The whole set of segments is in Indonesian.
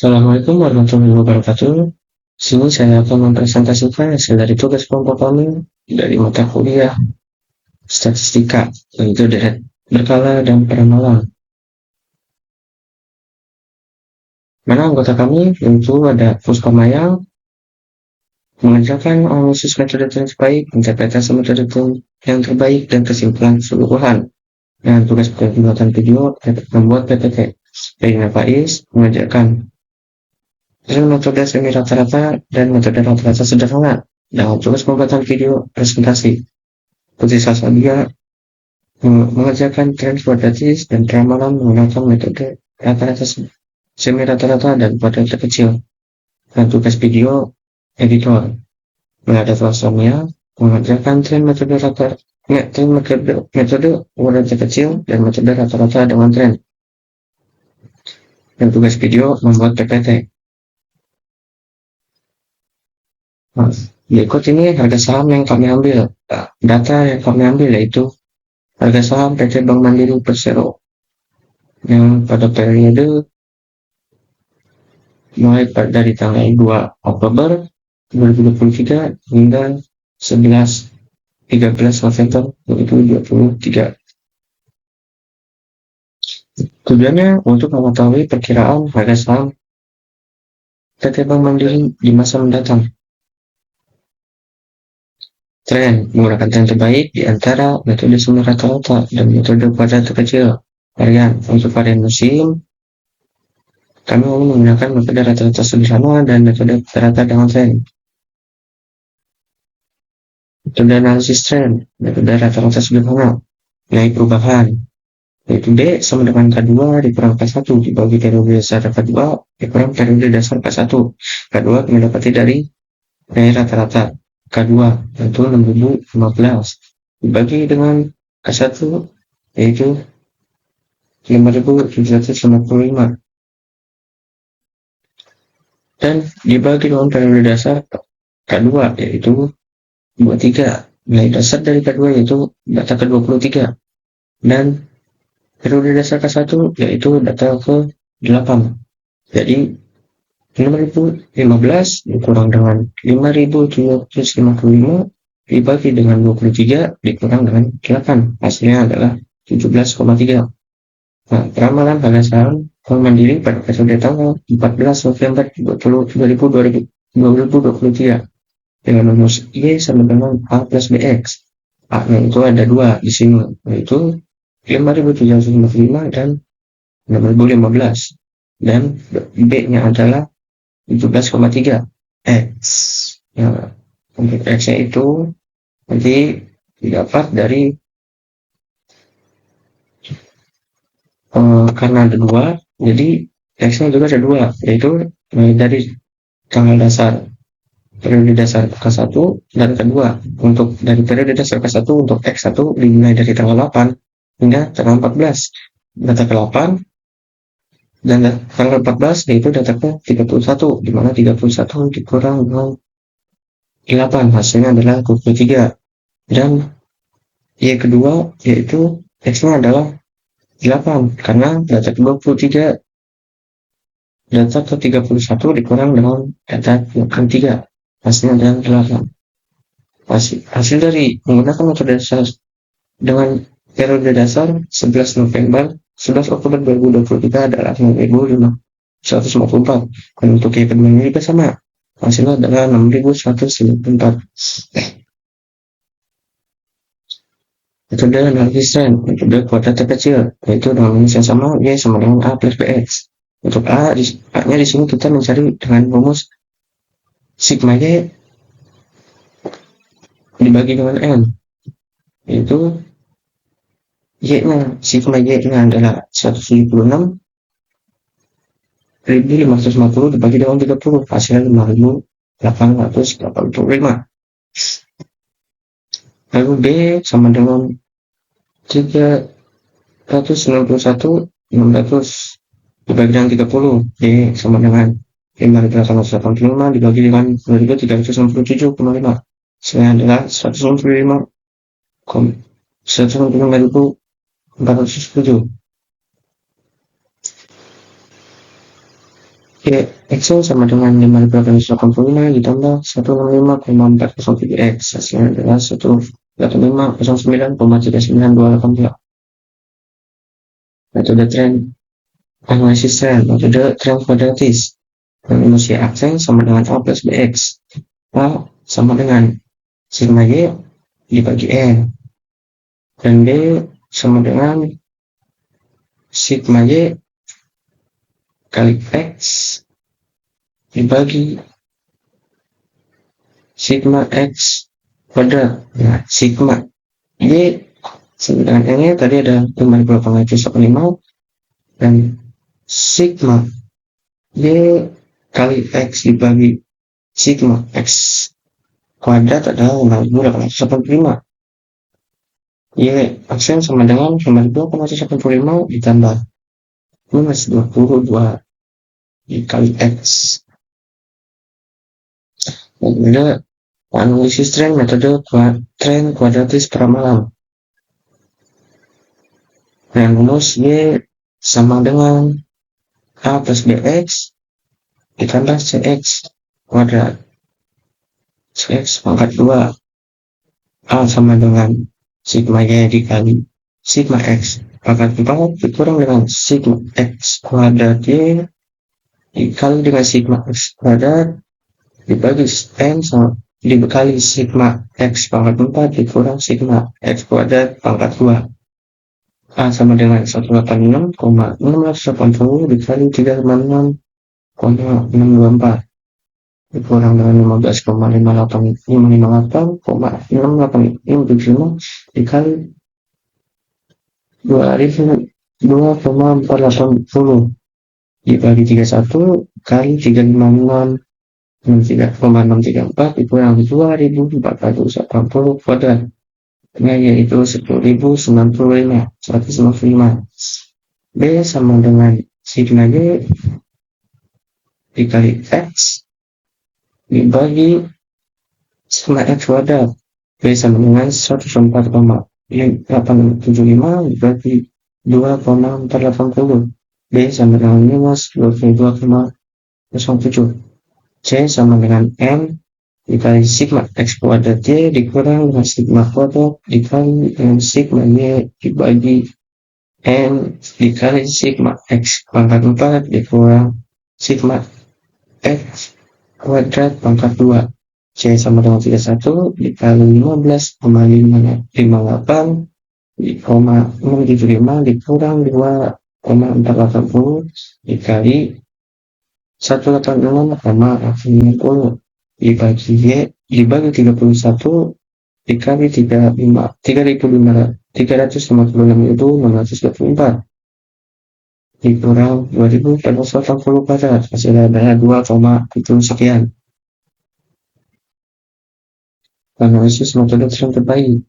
Assalamualaikum warahmatullahi wabarakatuh. Sini saya akan mempresentasikan hasil dari tugas kelompok kami dari mata kuliah statistika, yaitu deret berkala dan peramalan. Mana anggota kami yaitu ada Puspa Maya mengajarkan analisis metode terbaik, interpretasi metode yang terbaik, dan kesimpulan keseluruhan. Dan tugas pembuatan video membuat PPT. Reina Faiz mengajarkan metode semi rata-rata dan metode rata-rata sederhana dalam tugas pembuatan video presentasi. Putri Sasabia mengerjakan tren kuadratis dan peramalan menggunakan metode rata-rata semi rata-rata dan kuadrat terkecil. Dan tugas video editor Melada Selasomia mengerjakan tren metode kuadrat terkecil dan metode rata-rata dengan tren. Dan tugas video membuat PPT. Nah, berikut ini harga saham yang kami ambil. Data yang kami ambil yaitu harga saham PT Bank Mandiri Persero yang pada periode mulai dari tanggal 2 Oktober 2023 hingga 13 November 2023. Tujuannya untuk mengetahui perkiraan harga saham PT Bank Mandiri di masa mendatang. Tren menggunakan tren terbaik di antara metode semi rata-rata dan metode kuadrat terkecil. Varian untuk varian musim, kami menggunakan metode rata-rata sederhana dan metode rata dengan tren. Metode analisis tren, metode rata-rata sederhana. Nilai perubahan, yaitu D sama dengan K2 dikurang K1 dibagi periode dasar K2 dikurang periode dasar K1. K2 kami dapati dari nilai rata-rata K2 yaitu 6015 dibagi dengan K1 yaitu 5755 dan dibagi dengan periode dasar K2 yaitu 23. Nilai dasar dari K2 yaitu data ke-23 dan periode dasar K1 yaitu data ke-8. Jadi 5015 dikurang dengan 5755 dibagi dengan 23 dikurang dengan 8. Hasilnya adalah 17,3. Nah, peramalan harga saham Bank Mandiri pada periode tanggal 14 November 2023 dengan rumus Y sama dengan A plus BX. A-nya itu ada dua di sini, yaitu 5755 dan 6015. Dan B-nya adalah 17,3 X. Nah, untuk X-nya itu nanti didapat dari karena ada dua, jadi X-nya juga ada dua, yaitu dari tanggal dasar periode dasar K1 dan kedua. Untuk dari periode dasar K1 untuk X1 dimulai dari tanggal 8 hingga tanggal 14. Data ke-8 dan tanggal 14 yaitu data ke-31, di mana 31 dikurang 8 hasilnya adalah 23. Dan Y kedua yaitu X-nya adalah 8 karena data ke-23 data ke-31 dikurang dengan data ke-3 hasilnya adalah 8. Hasil dari menggunakan metode dasar dengan periode dasar 11 Oktober 2023 adalah 6.154. Dan untuk Y kedua ini juga sama, hasilnya adalah 6.194. Metode analisis tren, metode kuadrat terkecil, yaitu dengan rumus yang sama, Y sama dengan A plus BX. Untuk A-nya di sini kita mencari dengan rumus sigma Y dibagi dengan N, yaitu Y-nya, sigma Y-nya adalah 176.550 dibagi dengan 30, hasilnya 5.885. Lalu B sama dengan 391.600 dibagi dengan 30, D sama dengan 5.885 dibagi dengan 2.367,5. Hasilnya adalah 165.407. Oke, X sama dengan 5.885 ditambah 165,407X. Hasilnya adalah 18509,39282. Metode tren analisis tren. Metode tren kuadratis. Rumus Y aksen sama dengan A plus BX. A sama dengan sigma Y dibagi N. Dan B sama dengan sigma Y kali X dibagi sigma X kuadrat. Nah, sigma Y sama dengan N nya tadi ada 5,5 dan sigma Y kali X dibagi sigma X kuadrat adalah 5.885. Y aksen sama dengan 5.885 ditambah minus 22 dikali X. Metode analisis tren, metode tren kuadratis paramalam. Dan rumus Y sama dengan A plus BX ditambah CX kuadrat. CX pangkat 2. A sama dengan sigma Y dikali sigma X pangkat 4 dikurang dengan sigma X kuadrat Y dikali dengan sigma X kuadrat dibagi N sama dikali sigma X pangkat 4 dikurang sigma X kuadrat pangkat 2. A sama dengan 186,680 dikali 356,624 dikurang dengan 15,588,685 dikali 2.480 dibagi 31 kali 356,634 dikurang 2.480 kuadrat. Nah, yaitu 10.095. B sama dengan sigma Y dikali X dibagi sigma X kuadrat. B sama dengan 104,875 dibagi 2,480. B sama dengan minus 22,07. C sama dengan M dikali sigma X kuadrat Y dikurang dengan sigma kuadrat dikali dengan sigma Y dibagi N dikali sigma X pangkat 4 dikurang sigma X kuadrat pangkat 2. C sama dengan 31 dikali 15,58,675 dikurang 2,480 dikali 186,890 dibagi Y dibagi 31 dikali 356.624 dikurang 2.480 kuadrat. Hasilnya adalah 2,7 sekian. Analisis metode tren terbaik.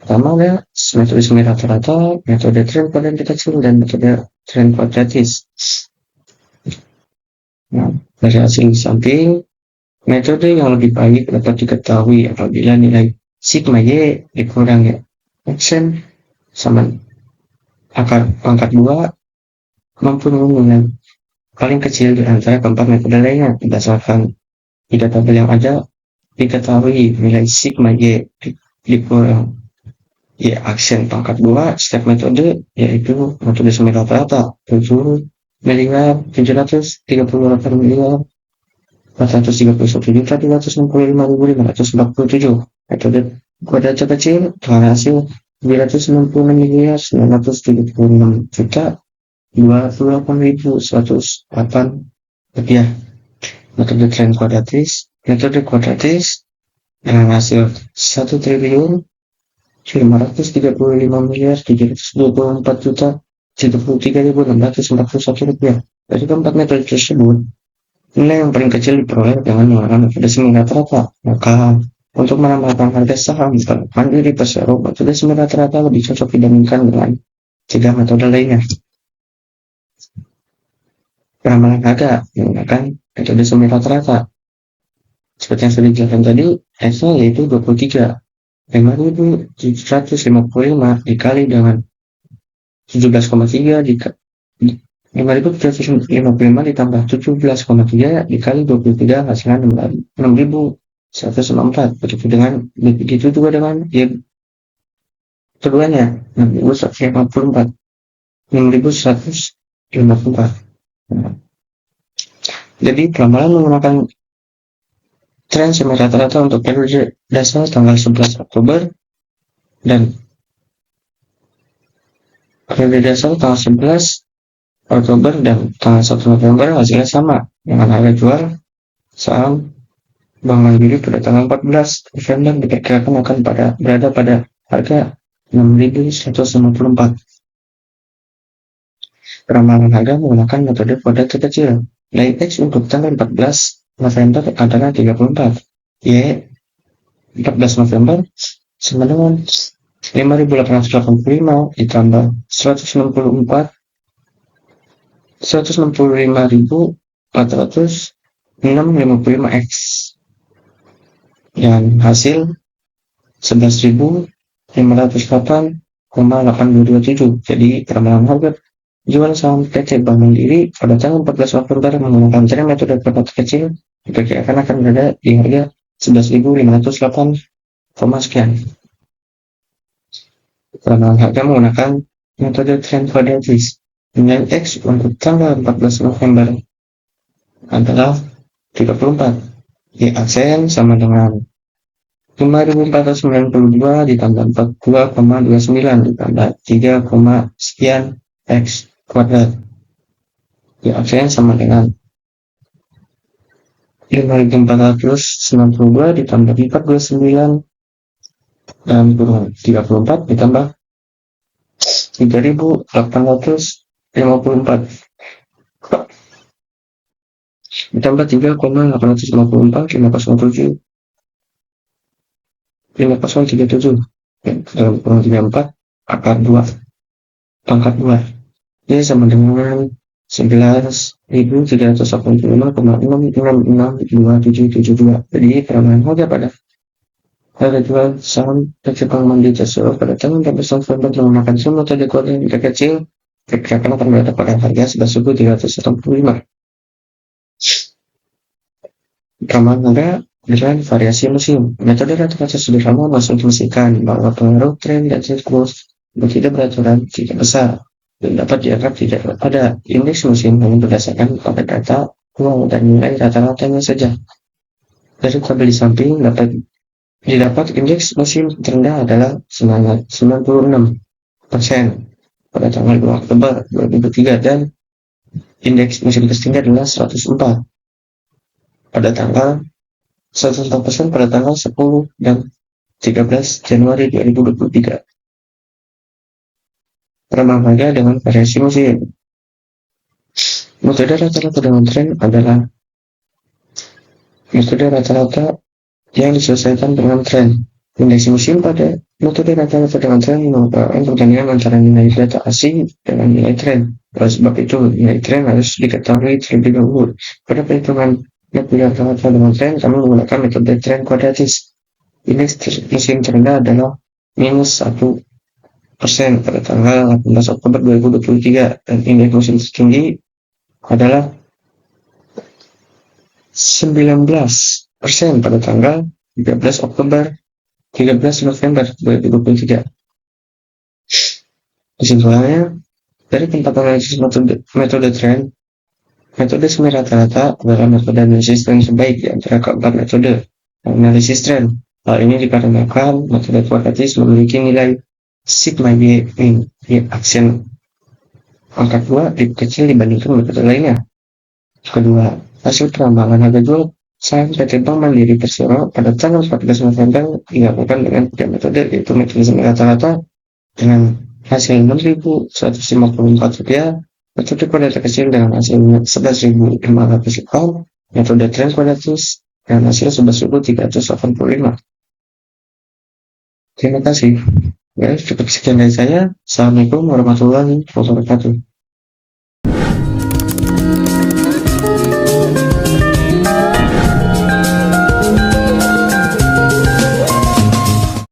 Pertama ada metode semi rata-rata, metode tren kuadrat kecil, dan metode tren kuadratis. Nah, dari hasil samping, metode yang lebih baik dapat diketahui apabila nilai sigma Y dikurang aksen sama akar pangkat 2 mampu nilai paling kecil di antara keempat metode lainnya. Berdasarkan pada tabel yang ada, diketahui nilai sigma Y dikurang Y aksen pangkat 2 setiap metode, yaitu metode semi rata-rata 7.431.465.547. Metode kuadrat kecil dengan hasil 996.976.028.108 rupiah. Metode tren kuadratis, metode kuadratis dengan hasil 1.524.724.073.641 rupiah. Dari keempat metode tersebut, nilai yang paling kecil diperoleh dengan menggunakan metode semi rata-rata. Maka untuk menambahkan harga saham mandiri Persero, metode semi rata-rata lebih cocok dibandingkan dengan 3 metode lainnya. Peramalan harga menggunakan metode semi rata-rata. Seperti yang sudah dijelaskan tadi, X-nya yaitu 23. 5.755 dikali dengan 17,3 5.755 ditambah 17,3 dikali 23 hasilnya 6.164. Begitu juga dengan ya keduanya 6.154. 6.154. Nah, jadi perambahan menggunakan tren semi rata-rata untuk periode dasar tanggal 11 Oktober dan periode dasar tanggal 11 Oktober dan tanggal 1 November hasilnya sama dengan harga jual saham Bank Mandiri pada tanggal 14 November diperkirakan akan berada pada harga 6.154. Peramalan harga menggunakan metode kuadrat terkecil. Nilai X untuk tanggal 14 November adalah 34. Y 14 November sama dengan 5.885 ditambah 165.455X dan hasil 11.508,8227. Jadi peramalan harga jual saham PT Bank Mandiri pada tanggal 14 Oktober menggunakan tren metode kuadrat kecil diperkirakan akan berada di harga 11.508, sekian. Peramalan harga menggunakan metode tren kuadratis. Nilai X untuk tanggal 14 November adalah 34. Y aksen sama dengan 5.492 ditambah 42,29 ditambah 3, sekian X kuadrat. Y aksen sama dengan 5.492 ditambah 429 dan kurang 34 ditambah 3.854 ditambah 3,854 507 5037 dalam kurang 34 akar 2 pangkat 2 ini sama dengan 11.385,6662772. Jadi peramalan harga pada harga jual saham PT Bank Mandiri tersebut pada tanggal 14 November menggunakan metode kuadrat kecil diperkirakan akan berada pada harga 11.385. Peramalan harga dengan variasi musim. Metode rata-rata sederhana mengasumsikan bahwa pengaruh tren dan siklus tidak beraturan tidak besar dan dapat dianggap tidak ada. Indeks musim hanya berdasarkan pada data uang dan nilai rata-ratanya saja. Dari tabel di samping didapat indeks musim terendah adalah 96% pada tanggal 2 Oktober 2003 dan indeks musim tertinggi adalah 104 pada tanggal 104% pada tanggal 10 dan 13 Januari 2023. Peramalan harga dengan variasi musim. Metode rata-rata dengan tren adalah metode rata-rata yang diselesaikan dengan tren. Indeks musim pada metode rata-rata dengan tren merupakan perbandingan antara nilai data asing dengan nilai tren. Oleh sebab itu, nilai tren harus diketahui terlebih dahulu. Pada perhitungan metode rata-rata dengan tren, kami menggunakan metode tren kuadratis. Indeks musim terendah adalah -1% pada tanggal 18 Oktober 2023 dan indeks musim tertinggi adalah 19% pada tanggal 13 November 2023. Kesimpulannya, dari tempat analisis metode tren, metode semi rata-rata adalah metode analisis tren terbaik di antara keempat metode analisis tren. Hal ini dikarenakan metode kuadratis memiliki nilai sigma y min y aksen angka 2 lebih kecil dibandingkan metode lainnya. Kedua, hasil perambahan harga jual saham PT Bank Mandiri Persero pada tanggal 14 November dilakukan dengan tiga metode, yaitu metode semi rata-rata dengan hasil 6.154 rupiah, metode kuadrat kecil dengan hasil 11.508, metode tren kuadratis dengan hasil 11.385. Terima kasih. Ya, cukup sekian dari saya. Assalamualaikum warahmatullahi wabarakatuh.